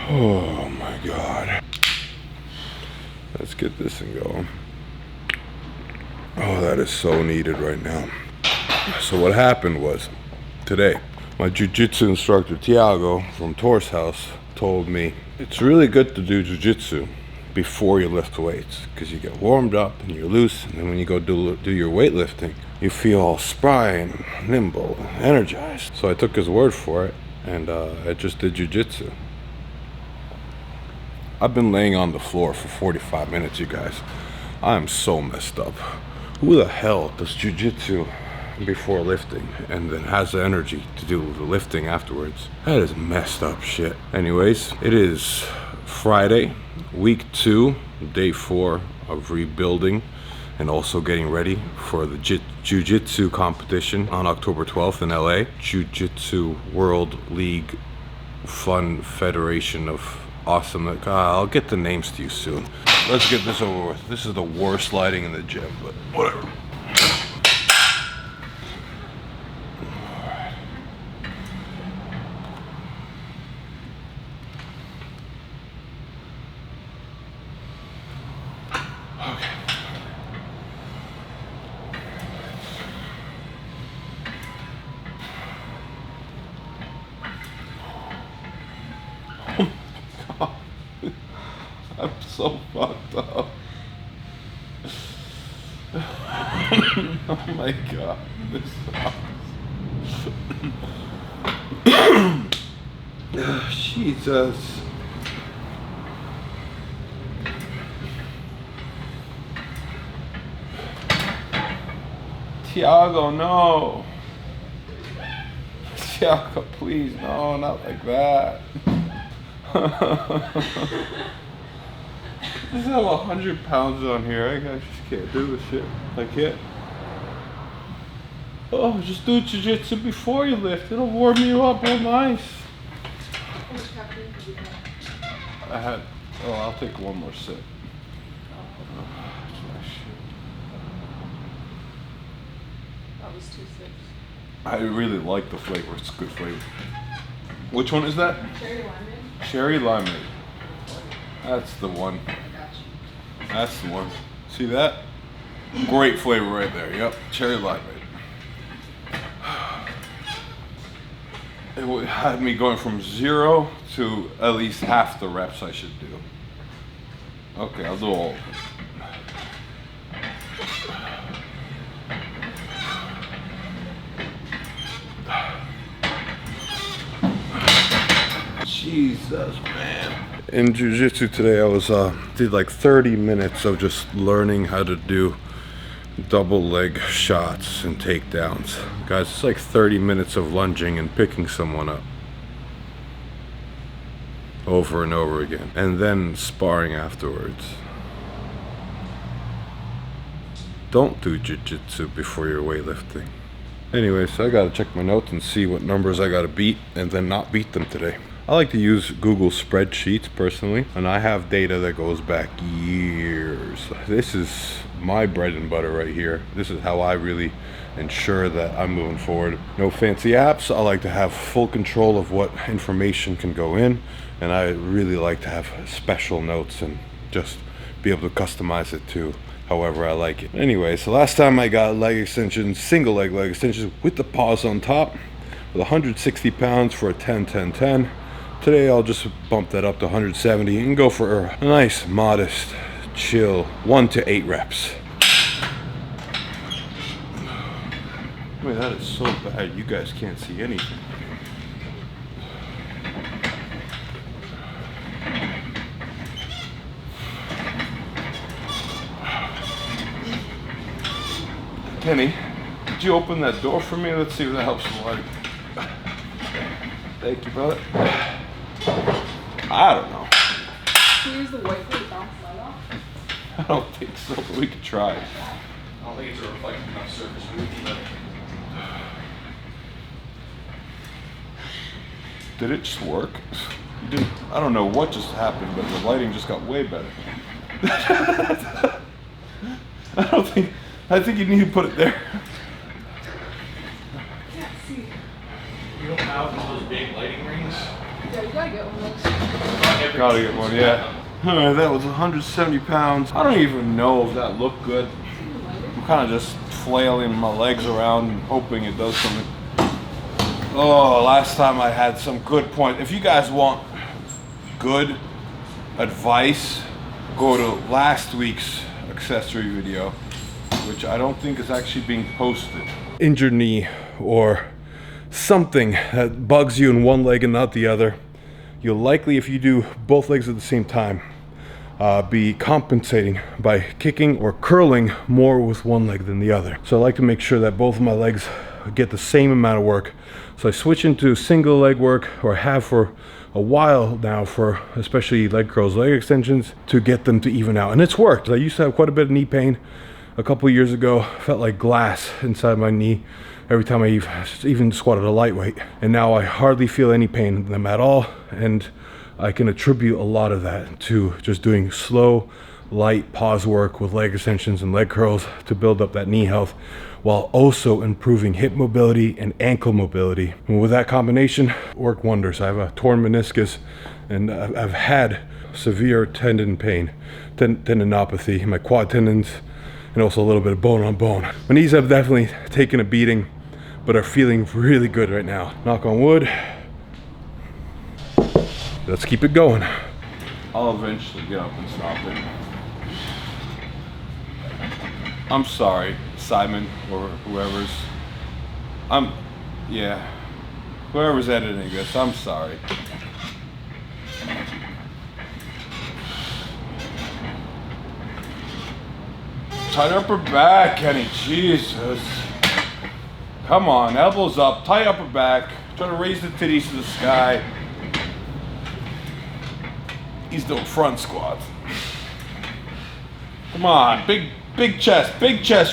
Oh my God. Let's get this thing going. Oh, that is so needed right now. So what happened was, today, my jiu-jitsu instructor, Tiago, from Tor's house, told me it's really good to do jiu-jitsu before you lift weights, because you get warmed up and you're loose, and then when you go do your weightlifting, you feel all spry and nimble and energized. So I took his word for it, and I just did jiu-jitsu. I've been laying on the floor for 45 minutes, you guys. I'm so messed up. Who the hell does jiu-jitsu before lifting and then has the energy to do the lifting afterwards? That is messed up shit. Anyways, it is Friday, week 2, day 4 of rebuilding and also getting ready for the jiu-jitsu competition on October 12th in LA. Jiu-Jitsu World League Fun Federation of Awesome. I'll get the names to you soon. Let's get this over with. This is the worst lighting in the gym, but whatever. I'm so fucked up. Oh my God, this sucks. Jesus. Tiago, no. Tiago, please, no, not like that. I just have 100 pounds on here. I just can't do this shit. I can't. Oh, just do jiu-jitsu before you lift. It'll warm you up real nice. I had. Oh, I'll take one more sip. That was 2 sips. I really like the flavor. It's good flavor. Which one is that? Cherry limeade. Cherry limeade. That's the one. That's the one. See that? Great flavor right there. Yep, cherry limeade. It had me going from 0 to at least half the reps I should do. Okay, I'll do all of it. Jesus, man. In jiu-jitsu today, I was did like 30 minutes of just learning how to do double leg shots and takedowns. Guys, it's like 30 minutes of lunging and picking someone up over and over again, and then sparring afterwards. Don't do jiu-jitsu before you're weightlifting. Anyway, so I gotta check my notes and see what numbers I gotta beat and then not beat them today. I like to use Google spreadsheets personally, and I have data that goes back years. This is my bread and butter right here. This is how I really ensure that I'm moving forward. No fancy apps. I like to have full control of what information can go in, and I really like to have special notes and just be able to customize it to however I like it. Anyway, so last time I got leg extensions, single leg extensions with the pause on top with 160 pounds for a 10-10-10. Today I'll just bump that up to 170 and go for a nice, modest, chill 1 to 8 reps. Wait, that is so bad. You guys can't see anything. Kenny, could you open that door for me? Let's see if that helps the light. Thank you, brother. I don't know. Can you use the white to bounce light off? I don't think so, but we could try. I don't think it's a reflective enough surface. Did it just work? I don't know what just happened, but the lighting just got way better. I think you need to put it there. I can't see. You don't have one of those big lighting rings? Yeah, you gotta get one of those. Okay, Gotta get one, yeah. Alright, that was 170 pounds. I don't even know if that looked good. I'm kind of just flailing my legs around and hoping it does something. Oh, last time I had some good point. If you guys want good advice, go to last week's accessory video, which I don't think is actually being posted. Injured knee or something that bugs you in one leg and not the other, you'll likely, if you do both legs at the same time, be compensating by kicking or curling more with one leg than the other. So I like to make sure that both of my legs get the same amount of work. So I switch into single leg work, or have for a while now, for especially leg curls, leg extensions, to get them to even out. And it's worked. I used to have quite a bit of knee pain a couple of years ago. Felt like glass inside my knee every time I even squatted a lightweight. And now I hardly feel any pain in them at all. And I can attribute a lot of that to just doing slow, light pause work with leg extensions and leg curls to build up that knee health, while also improving hip mobility and ankle mobility. And with that combination, work wonders. I have a torn meniscus, and I've had severe tendon pain, tendinopathy in my quad tendons, and also a little bit of bone on bone. My knees have definitely taken a beating, but are feeling really good right now. Knock on wood. Let's keep it going. I'll eventually get up and stop it. I'm sorry, Simon, or whoever's, whoever's editing this, I'm sorry. Tight upper back, Kenny, Jesus. Come on, elbows up, tight upper back. Try to raise the titties to the sky. He's doing front squats. Come on, big chest,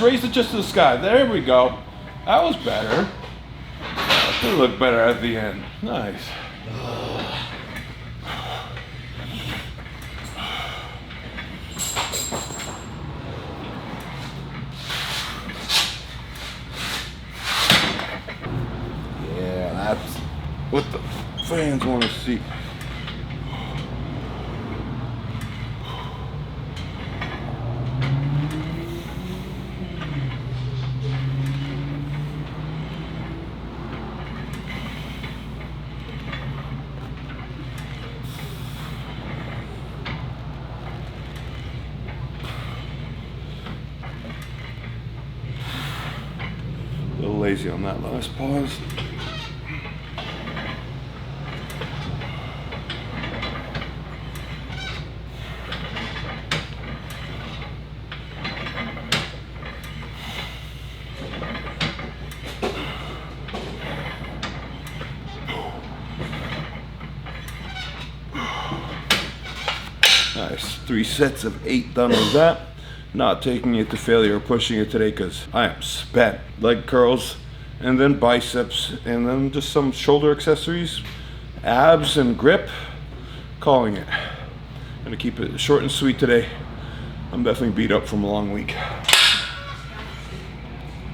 raise the chest to the sky. There we go. That was better. That could look better at the end. Nice. Yeah, that's what the fans want to see. A little lazy on that last pause. Nice, 3 sets of 8 done with that. Not taking it to failure or pushing it today because I am spent. Leg curls, and then biceps, and then just some shoulder accessories, abs and grip. Calling it. Gonna keep it short and sweet today. I'm definitely beat up from a long week.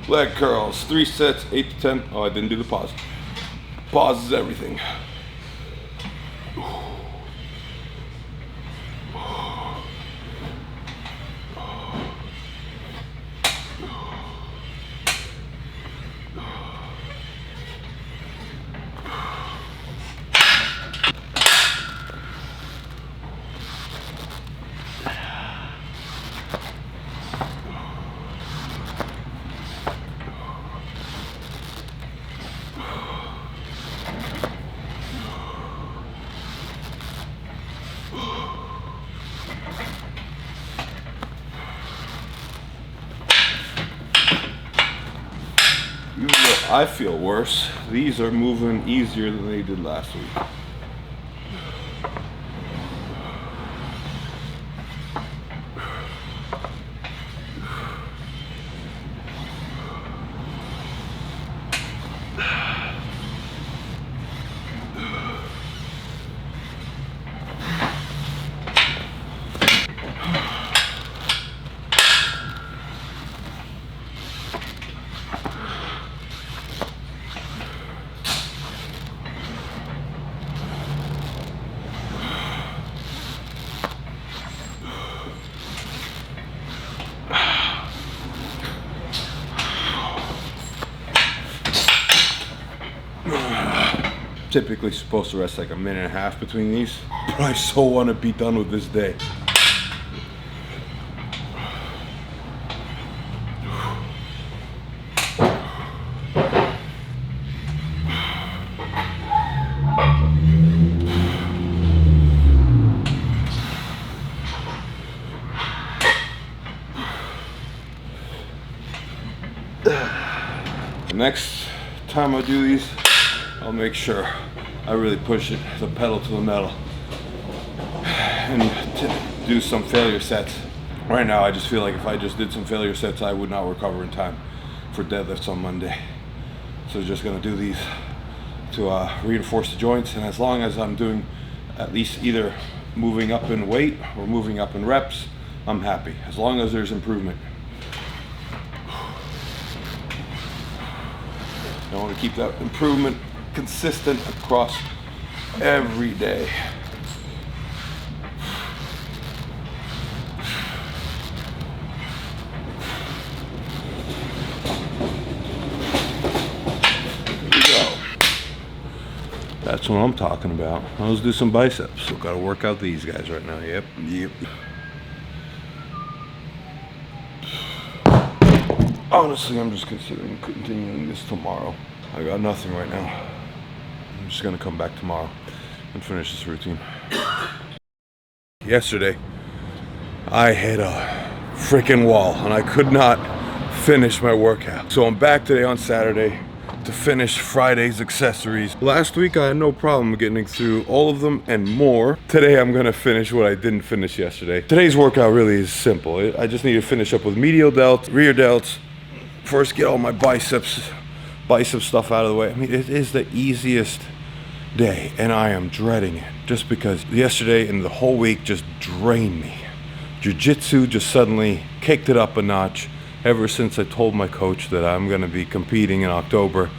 Leg curls, 3 sets, 8 to 10. Oh, I didn't do the pause. Pause is everything. Even though I feel worse, these are moving easier than they did last week. Typically supposed to rest like a minute and a half between these, but I so want to be done with this day. Next time I do these, I'll make sure I really push it, the pedal to the metal, and do some failure sets. Right now, I just feel like if I just did some failure sets, I would not recover in time for deadlifts on Monday. So just gonna do these to reinforce the joints, and as long as I'm doing at least either moving up in weight or moving up in reps, I'm happy, as long as there's improvement. I want to keep that improvement consistent across every day. Here we go. That's what I'm talking about. Let's do some biceps. So gotta work out these guys right now. Yep. Honestly, I'm just considering continuing this tomorrow. I got nothing right now. I'm just gonna come back tomorrow and finish this routine. Yesterday, I hit a freaking wall and I could not finish my workout. So I'm back today on Saturday to finish Friday's accessories. Last week I had no problem getting through all of them and more. Today I'm gonna finish what I didn't finish yesterday. Today's workout really is simple. I just need to finish up with medial delt, rear delts. First get all my bicep stuff out of the way. I mean, it is the easiest day and I am dreading it just because yesterday and the whole week just drained me. Jiu-jitsu just suddenly kicked it up a notch. Ever since I told my coach that I'm gonna be competing in October,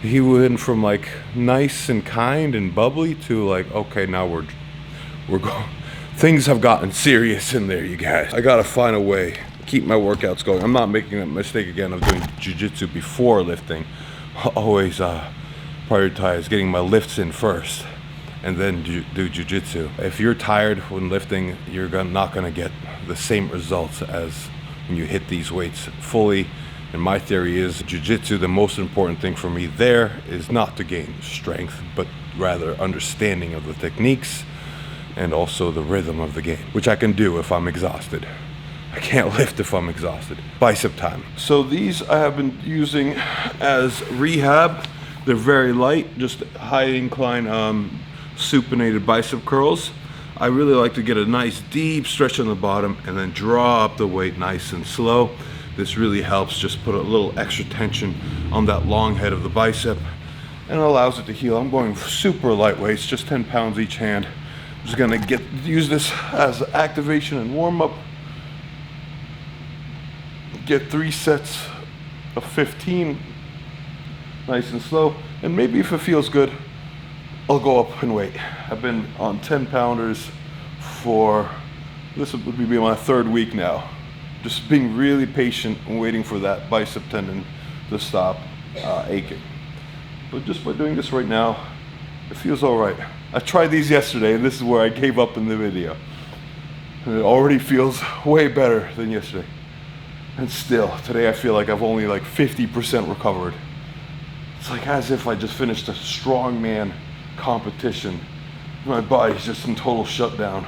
he went from like nice and kind and bubbly to like, okay, now we're going. Things have gotten serious in there, you guys. I gotta find a way to keep my workouts going. I'm not making that mistake again of doing jiu-jitsu before lifting. I always prioritize getting my lifts in first and then do jiu-jitsu. If you're tired when lifting, you're not gonna get the same results as when you hit these weights fully. And my theory is jiu-jitsu, the most important thing for me there is not to gain strength, but rather understanding of the techniques and also the rhythm of the game, which I can do if I'm exhausted. I can't lift if I'm exhausted. Bicep time. So these I have been using as rehab. They're very light, just high incline supinated bicep curls. I really like to get a nice deep stretch on the bottom and then draw up the weight nice and slow. This really helps just put a little extra tension on that long head of the bicep and allows it to heal. I'm going super light weights, just 10 pounds each hand. I'm just gonna use this as activation and warm up. Get 3 sets of 15, nice and slow. And maybe if it feels good, I'll go up in weight. I've been on 10 pounders for, this would be my 3rd week now. Just being really patient and waiting for that bicep tendon to stop aching. But just by doing this right now, it feels all right. I tried these yesterday and this is where I gave up in the video. And it already feels way better than yesterday. And still, today I feel like I've only like 50% recovered. It's like as if I just finished a strongman competition. My body's just in total shutdown.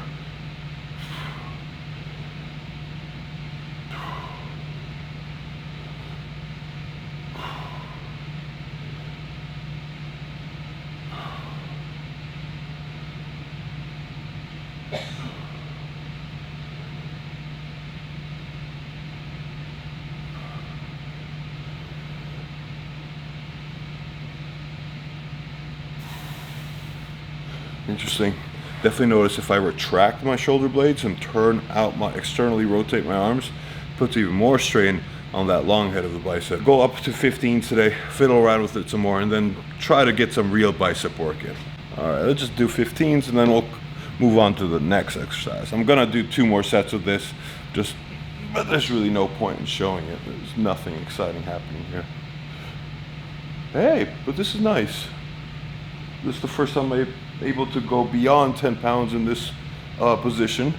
Interesting. Definitely notice if I retract my shoulder blades and turn out externally rotate my arms, puts even more strain on that long head of the bicep. Go up to 15 today, fiddle around with it some more, and then try to get some real bicep work in. All right, let's just do 15s and then we'll move on to the next exercise. I'm gonna do 2 more sets of this, but there's really no point in showing it. There's nothing exciting happening here. Hey, but this is nice. This is the first time I'm able to go beyond 10 pounds in this position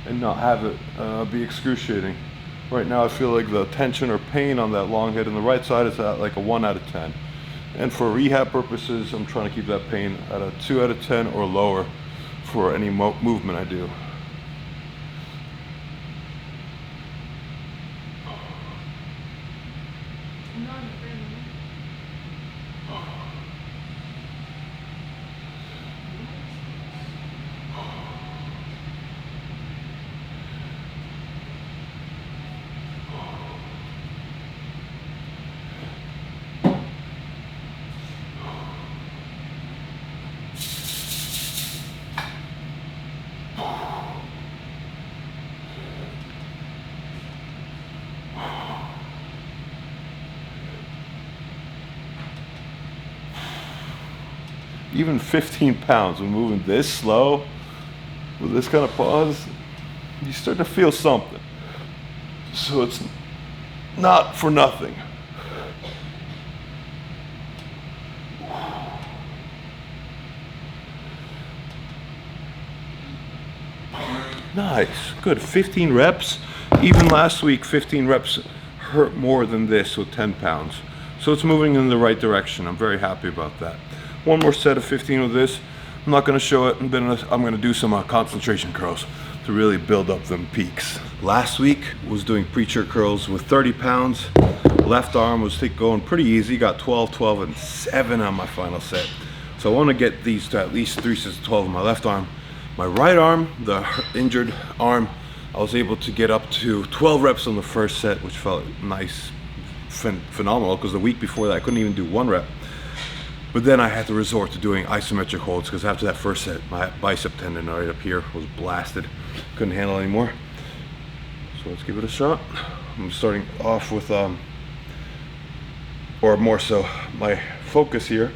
and not have it be excruciating. Right now I feel like the tension or pain on that long head on the right side is at like a 1 out of 10. And for rehab purposes, I'm trying to keep that pain at a 2 out of 10 or lower for any movement I do. I'm not in the frame, Even 15 pounds when moving this slow, with this kind of pause, you start to feel something. So it's not for nothing. Nice, good, 15 reps. Even last week, 15 reps hurt more than this with 10 pounds. So it's moving in the right direction. I'm very happy about that. One more set of 15 with this. I'm not gonna show it, and then I'm gonna do some concentration curls to really build up them peaks. Last week was doing preacher curls with 30 pounds. Left arm was going pretty easy. Got 12, 12, and 7 on my final set. So I wanna get these to at least 3 sets of 12 on my left arm. My right arm, the injured arm, I was able to get up to 12 reps on the first set, which felt nice, phenomenal, because the week before that I couldn't even do 1 rep. But then I had to resort to doing isometric holds because after that first set, my bicep tendon right up here was blasted. Couldn't handle it anymore. So let's give it a shot. I'm starting off with, or more so, my focus here,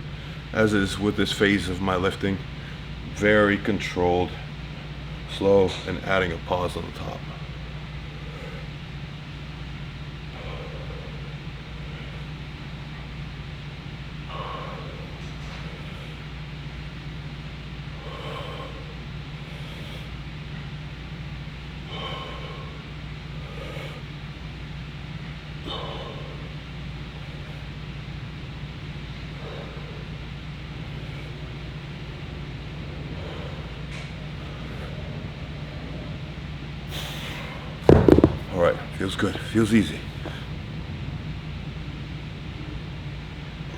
as is with this phase of my lifting, very controlled, slow, and adding a pause on the top. All right, feels good, feels easy.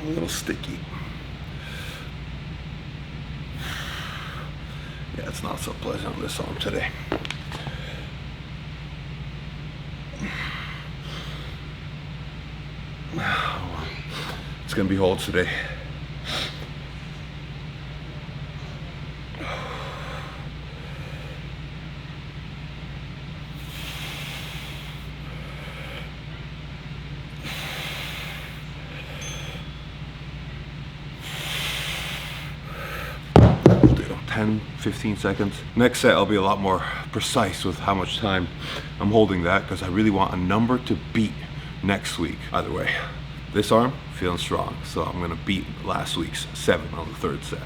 A little sticky. Yeah, it's not so pleasant on this arm today. It's gonna be holds today. Do 10, 15 seconds. Next set, I'll be a lot more precise with how much time I'm holding that because I really want a number to beat next week. Either way, this arm, feeling strong. So I'm gonna beat last week's 7 on the 3rd set.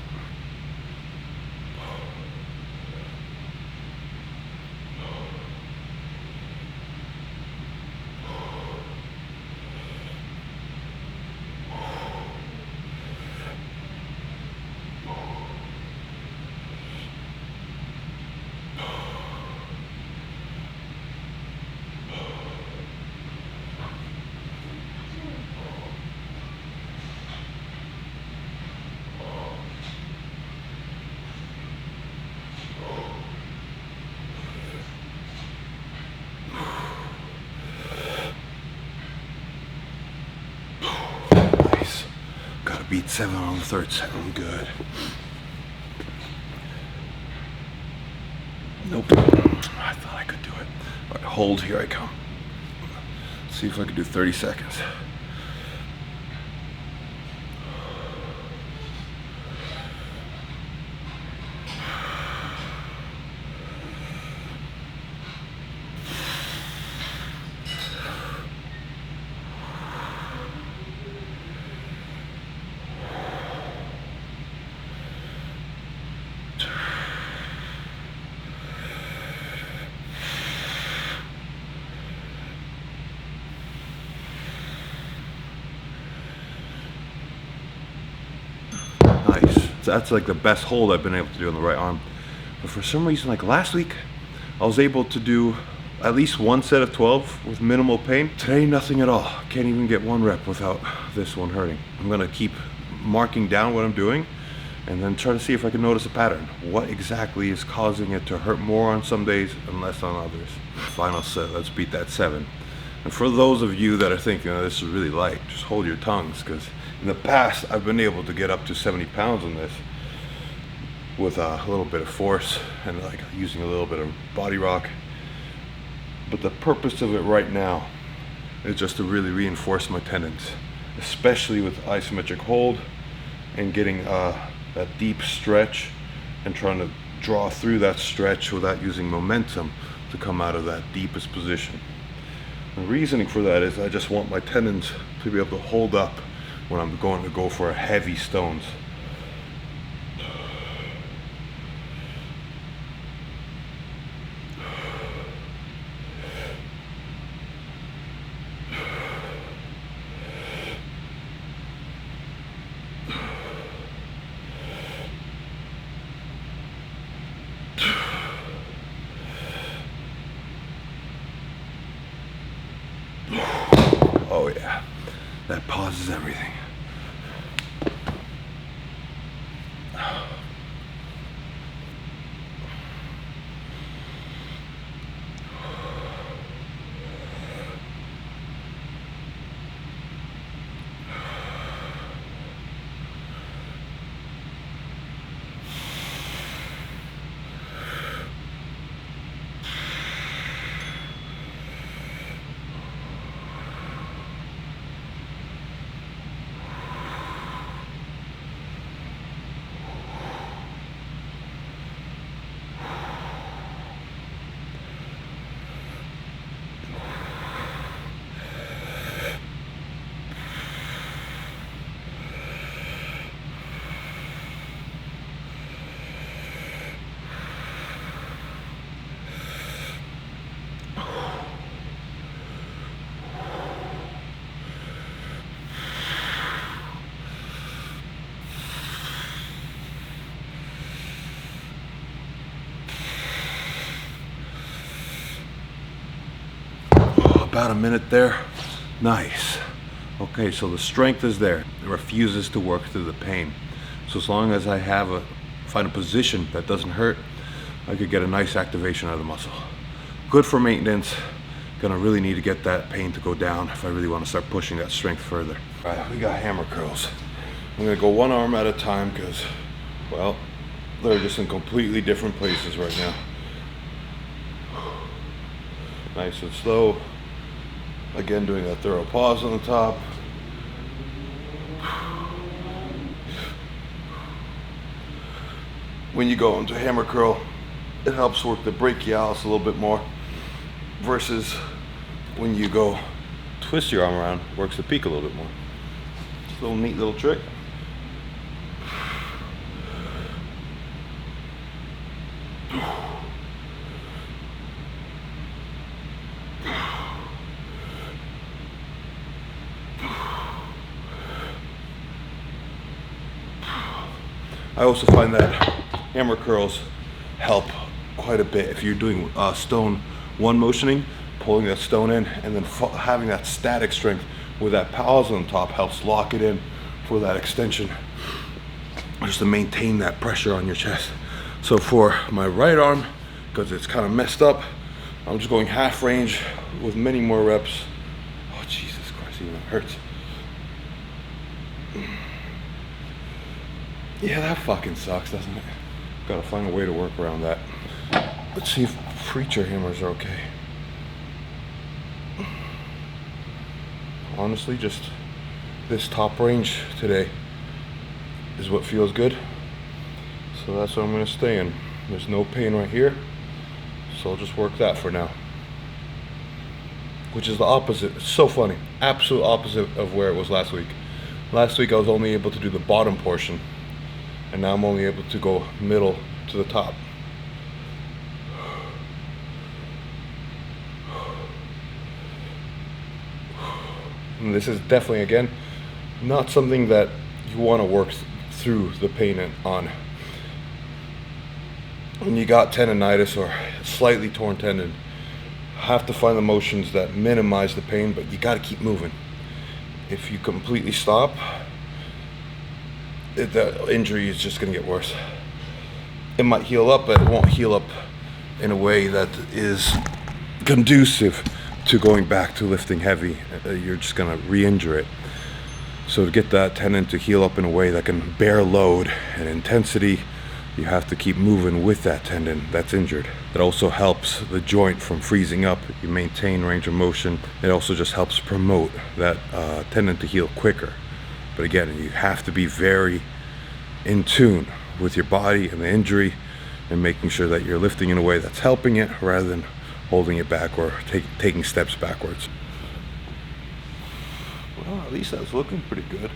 Beat 7 on the 3rd set. I'm good. Nope. I thought I could do it. All right, hold. Here I come. Let's see if I can do 30 seconds. That's like the best hold I've been able to do on the right arm. But for some reason, like last week, I was able to do at least one set of 12 with minimal pain. Today, nothing at all. Can't even get one rep without this one hurting. I'm gonna keep marking down what I'm doing and then try to see if I can notice a pattern. What exactly is causing it to hurt more on some days and less on others? Final set, let's beat that 7. And for those of you that are thinking, oh, this is really light, just hold your tongues, because in the past, I've been able to get up to 70 pounds on this with a little bit of force and like using a little bit of body rock. But the purpose of it right now is just to really reinforce my tendons, especially with isometric hold and getting that deep stretch and trying to draw through that stretch without using momentum to come out of that deepest position. The reasoning for that is I just want my tendons to be able to hold up when I'm going to go for heavy stones. Oh yeah, that pauses everything. About a minute there. Nice. Okay, so the strength is there. It refuses to work through the pain. So as long as I find a position that doesn't hurt, I could get a nice activation out of the muscle. Good for maintenance. Gonna really need to get that pain to go down if I really want to start pushing that strength further. All right, we got hammer curls. I'm gonna go one arm at a time because, well, they're just in completely different places right now. Nice and slow. Again, doing a thorough pause on the top. When you go into hammer curl, it helps work the brachialis a little bit more versus when you go twist your arm around, works the peak a little bit more. It's a little neat little trick. I also find that hammer curls help quite a bit if you're doing stone one motioning, pulling that stone in, and then having that static strength with that pause on top helps lock it in for that extension, just to maintain that pressure on your chest. So for my right arm, because it's kind of messed up, I'm just going half range with many more reps. Oh Jesus Christ, even it hurts. Yeah, that fucking sucks, doesn't it? Gotta find a way to work around that. Let's see if preacher hammers are okay. Honestly, just this top range today is what feels good. So that's what I'm gonna stay in. There's no pain right here, so I'll just work that for now. Which is the opposite. It's so funny. Absolute opposite of where it was last week. Last week I was only able to do the bottom portion, and now I'm only able to go middle to the top. And this is definitely, again, not something that you want to work through the pain on. When you got tendonitis or slightly torn tendon, have to find the motions that minimize the pain, but you got to keep moving. If you completely stop, the injury is just going to get worse. It might heal up, but it won't heal up in a way that is conducive to going back to lifting heavy. You're just going to re-injure it. So to get that tendon to heal up in a way that can bear load and intensity, you have to keep moving with that tendon that's injured. It also helps the joint from freezing up. You maintain range of motion. It also just helps promote that tendon to heal quicker. But again, you have to be very in tune with your body and the injury and making sure that you're lifting in a way that's helping it rather than holding it back or taking steps backwards. Well, at least that's looking pretty good.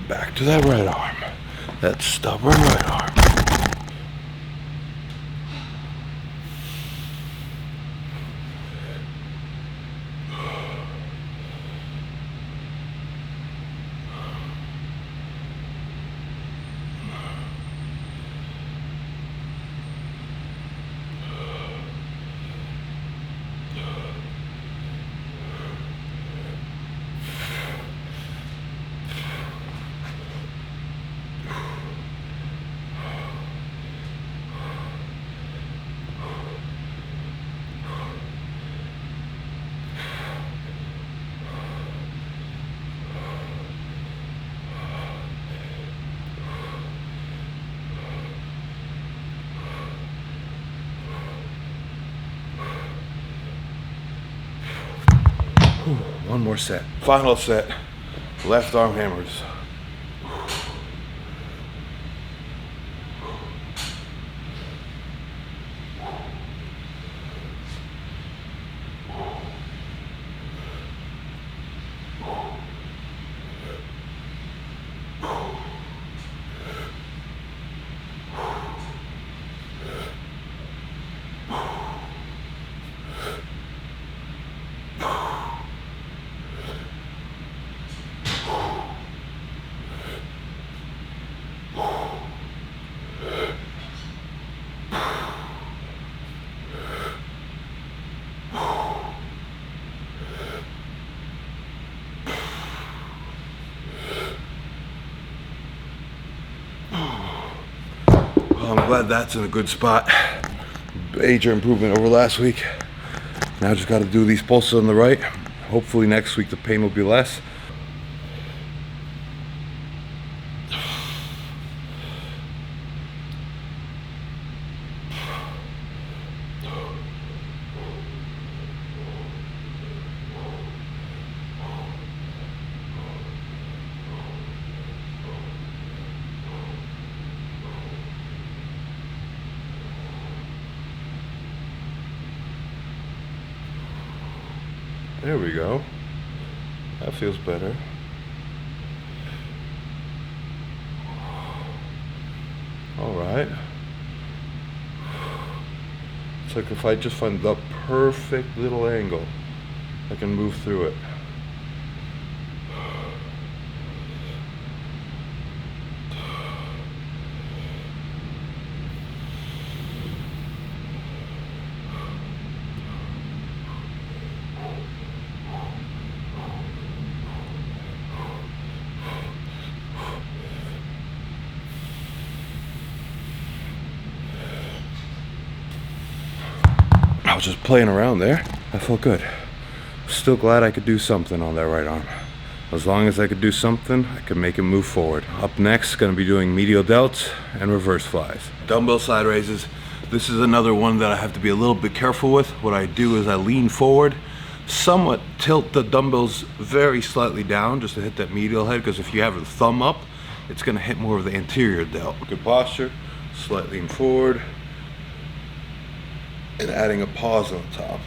Back to that right arm. That stubborn right arm. One more set. Final set. Left arm hammers. Well, I'm glad that's in a good spot. Major improvement over last week. Now I just got to do these pulses on the right. Hopefully next week the pain will be less. There we go. That feels better. All right. It's like if I just find the perfect little angle, I can move through it. I was just playing around there. I felt good. Still glad I could do something on that right arm. As long as I could do something, I could make it move forward. Up next, gonna be doing medial delts and reverse flies. Dumbbell side raises. This is another one that I have to be a little bit careful with. What I do is I lean forward, somewhat tilt the dumbbells very slightly down just to hit that medial head, because if you have the thumb up, it's going to hit more of the anterior delt. Good posture, slightly lean forward, and adding a pause on top.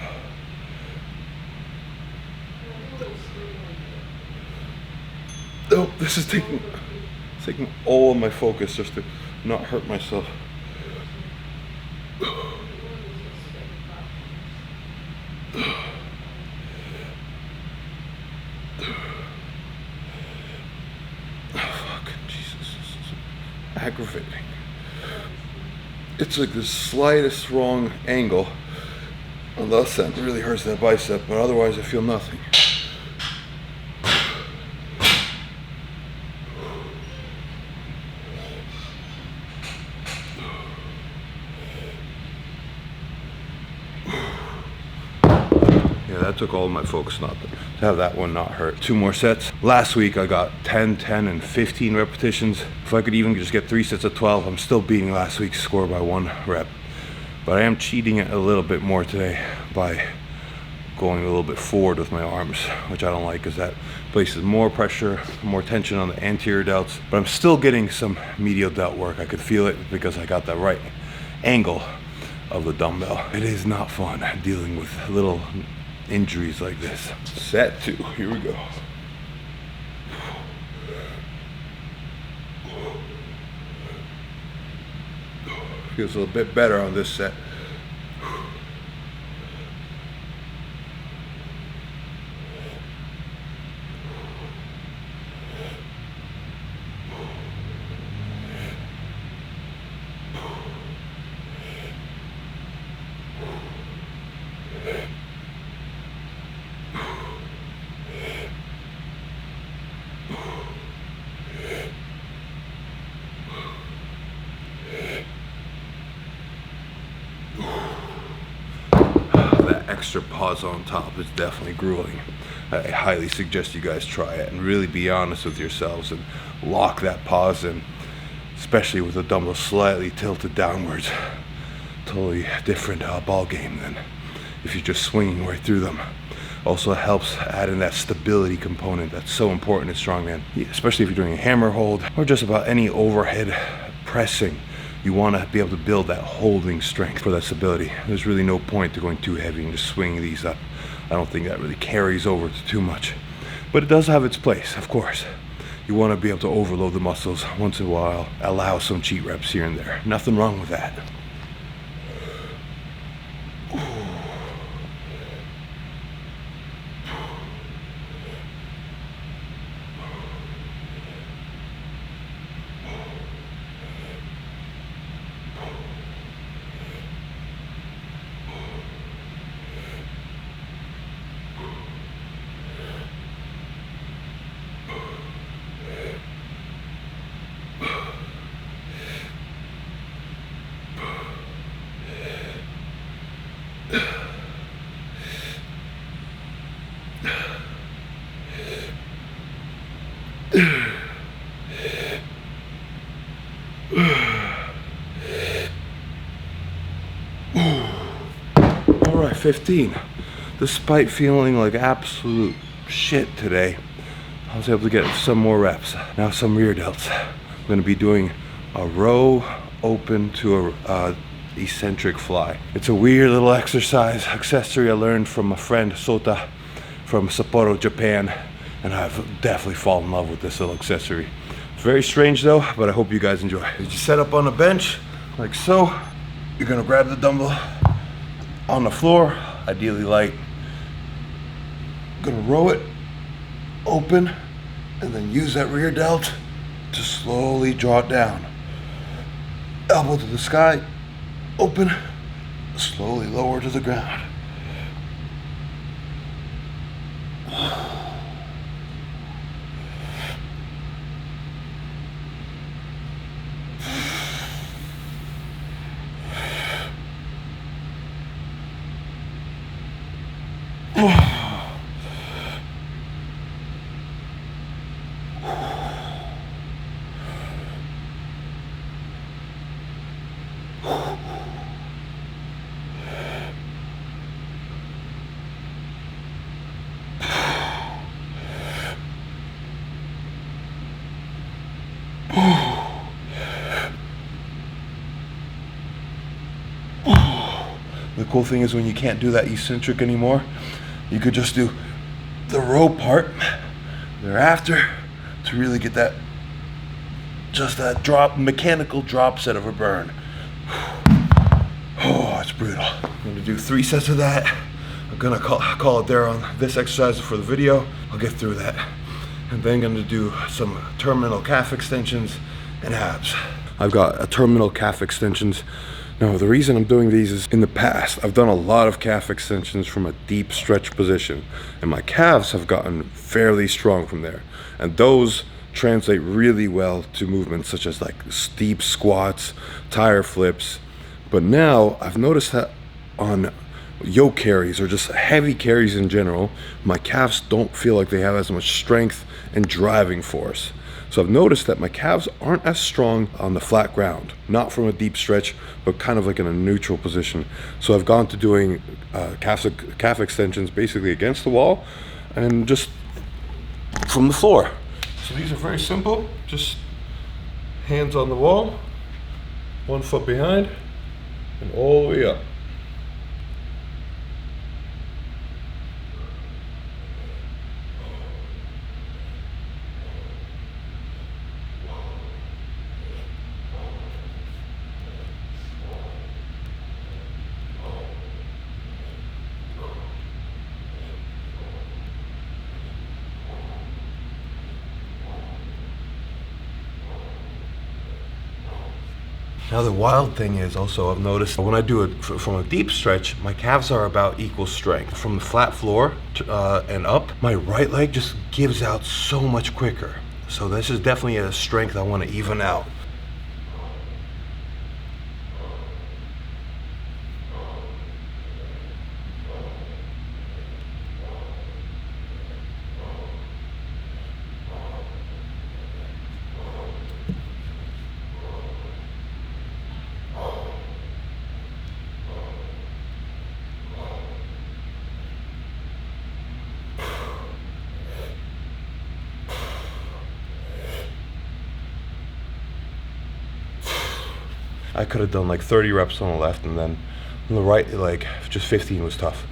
Oh, this is taking all of my focus just to not hurt myself. Aggravating. It's like the slightest wrong angle on the ascent really hurts that bicep, but otherwise I feel nothing. Yeah, that took all of my focus not to have that one not hurt. 2 more sets. Last week I got 10, 10, and 15 repetitions. If I could even just get 3 sets of 12, I'm still beating last week's score by 1 rep. But I am cheating it a little bit more today by going a little bit forward with my arms, which I don't like because that places more pressure, more tension on the anterior delts. But I'm still getting some medial delt work. I could feel it because I got the right angle of the dumbbell. It is not fun dealing with little injuries like this. Set 2, here we go. Feels a little bit better on this set. Extra pause on top is definitely grueling. I highly suggest you guys try it and really be honest with yourselves and lock that pause in, especially with the dumbbell slightly tilted downwards. Totally different ball game than if you're just swinging right through them. Also helps add in that stability component that's so important in strongman, especially if you're doing a hammer hold or just about any overhead pressing. You want to be able to build that holding strength for that stability. There's really no point to going too heavy and just swinging these up. I don't think that really carries over to too much. But it does have its place, of course. You want to be able to overload the muscles once in a while, allow some cheat reps here and there. Nothing wrong with that. All right, 15. Despite feeling like absolute shit today, I was able to get some more reps. Now some rear delts. I'm gonna be doing a row open to a eccentric fly. It's a weird little exercise, accessory I learned from a friend, Sota, from Sapporo, Japan, and I've definitely fallen in love with this little accessory. It's very strange though, but I hope you guys enjoy. You set up on a bench, like so. You're gonna grab the dumbbell on the floor, ideally light. Gonna row it open and then use that rear delt to slowly draw it down. Elbow to the sky, open, slowly lower to the ground. cool thing is when you can't do that eccentric anymore, you could just do the row part thereafter to really get that, just that drop, mechanical drop set of a burn. Oh, it's brutal. I'm gonna do 3 sets of that. I'm gonna call it there on this exercise for the video. I'll get through that. And then gonna do some terminal calf extensions and abs. I've got a terminal calf extensions. Now, the reason I'm doing these is in the past, I've done a lot of calf extensions from a deep stretch position, and my calves have gotten fairly strong from there. And those translate really well to movements such as like steep squats, tire flips. But now I've noticed that on yoke carries or just heavy carries in general, my calves don't feel like they have as much strength and driving force. So I've noticed that my calves aren't as strong on the flat ground, not from a deep stretch, but kind of like in a neutral position. So I've gone to doing calf extensions basically against the wall and just from the floor. So these are very simple, just hands on the wall, 1 foot behind, and all the way up. Now the wild thing is also I've noticed when I do it from a deep stretch, my calves are about equal strength. From the flat floor and up, my right leg just gives out so much quicker. So this is definitely a strength I want to even out. I could have done like 30 reps on the left, and then on the right, like just 15 was tough.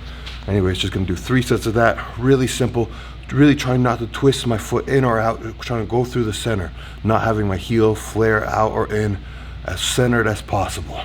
Anyways, just gonna do 3 sets of that, really simple. Really trying not to twist my foot in or out, trying to go through the center, not having my heel flare out or in, as centered as possible.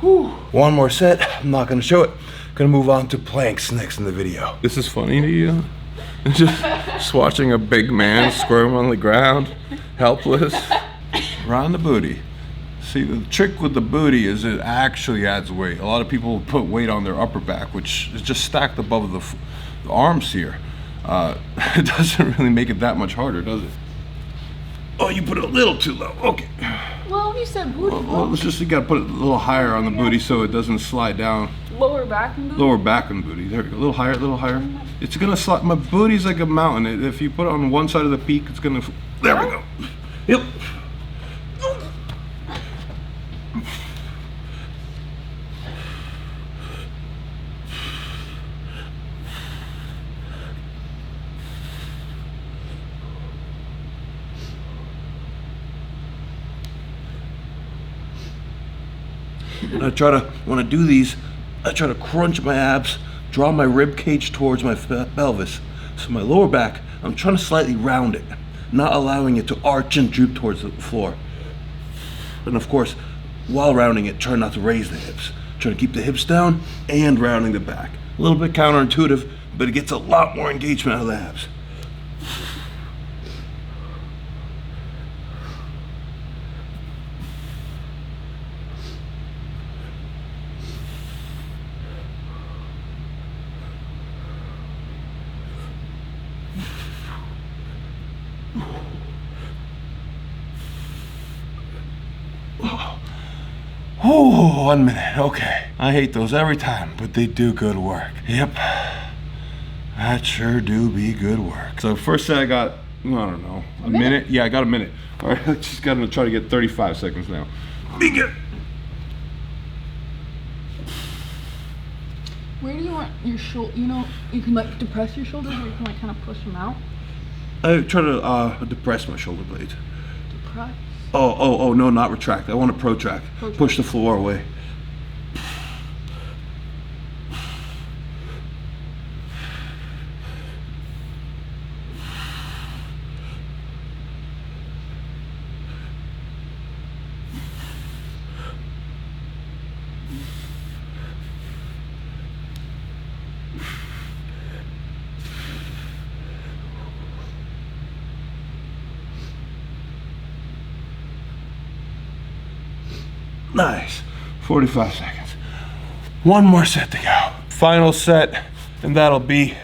Whew. One more set. I'm not gonna show it. Gonna move on to planks next in the video. This is funny to you? Just watching a big man squirm on the ground, helpless, around the booty. See, the trick with the booty is it actually adds weight. A lot of people put weight on their upper back, which is just stacked above the arms here. It doesn't really make it that much harder, does it? Oh, you put it a little too low. Okay. Well, you said booty. Well, it's just you gotta put it a little higher on the booty so it doesn't slide down. Lower back and booty? Lower back and booty. There we go. A little higher, a little higher. It's gonna slide. My booty's like a mountain. If you put it on one side of the peak, it's gonna. There we go. Yep. And when I do these, I try to crunch my abs, draw my rib cage towards my pelvis. So my lower back, I'm trying to slightly round it, not allowing it to arch and droop towards the floor. And of course, while rounding it, try not to raise the hips. Try to keep the hips down and rounding the back. A little bit counterintuitive, but it gets a lot more engagement out of the abs. Oh, 1 minute, okay. I hate those every time, but they do good work. Yep, that sure do be good work. So first set I got, I don't know, a minute? Yeah, I got a minute. All right, I just gotta try to get 35 seconds now. Begin. Where do you want your shoulder? You know, you can like depress your shoulders, or you can like kind of push them out. I try to depress my shoulder blades. Depress. Oh, no, not retract. I want to protract. Push the floor away. Nice. 45 seconds. One more set to go. Final set, and that'll be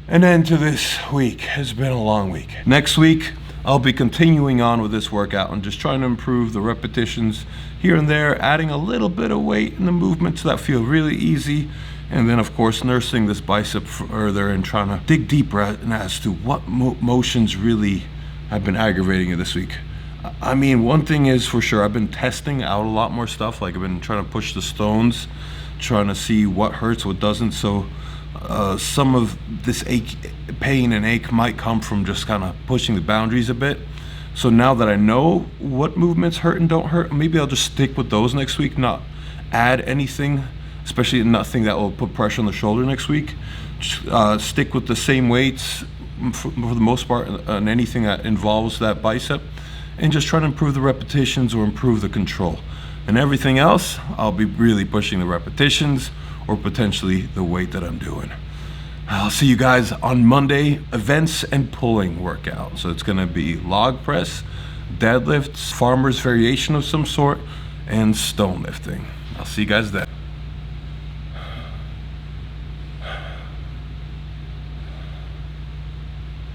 an end to this week. It's been a long week. Next week, I'll be continuing on with this workout and just trying to improve the repetitions here and there, adding a little bit of weight in the movements that feel really easy. And then, of course, nursing this bicep further and trying to dig deeper as to what motions really have been aggravating you this week. I mean, one thing is for sure, I've been testing out a lot more stuff. Like I've been trying to push the stones, trying to see what hurts, what doesn't. So some of this pain and ache might come from just kind of pushing the boundaries a bit. So now that I know what movements hurt and don't hurt, maybe I'll just stick with those next week, not add anything, especially nothing that will put pressure on the shoulder next week. Stick with the same weights for the most part on anything that involves that bicep, and just try to improve the repetitions or improve the control. And everything else, I'll be really pushing the repetitions or potentially the weight that I'm doing. I'll see you guys on Monday, events and pulling workout. So it's gonna be log press, deadlifts, farmer's variation of some sort, and stone lifting. I'll see you guys then.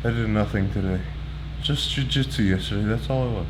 I did nothing today. Just jiu-jitsu yesterday, that's all it was.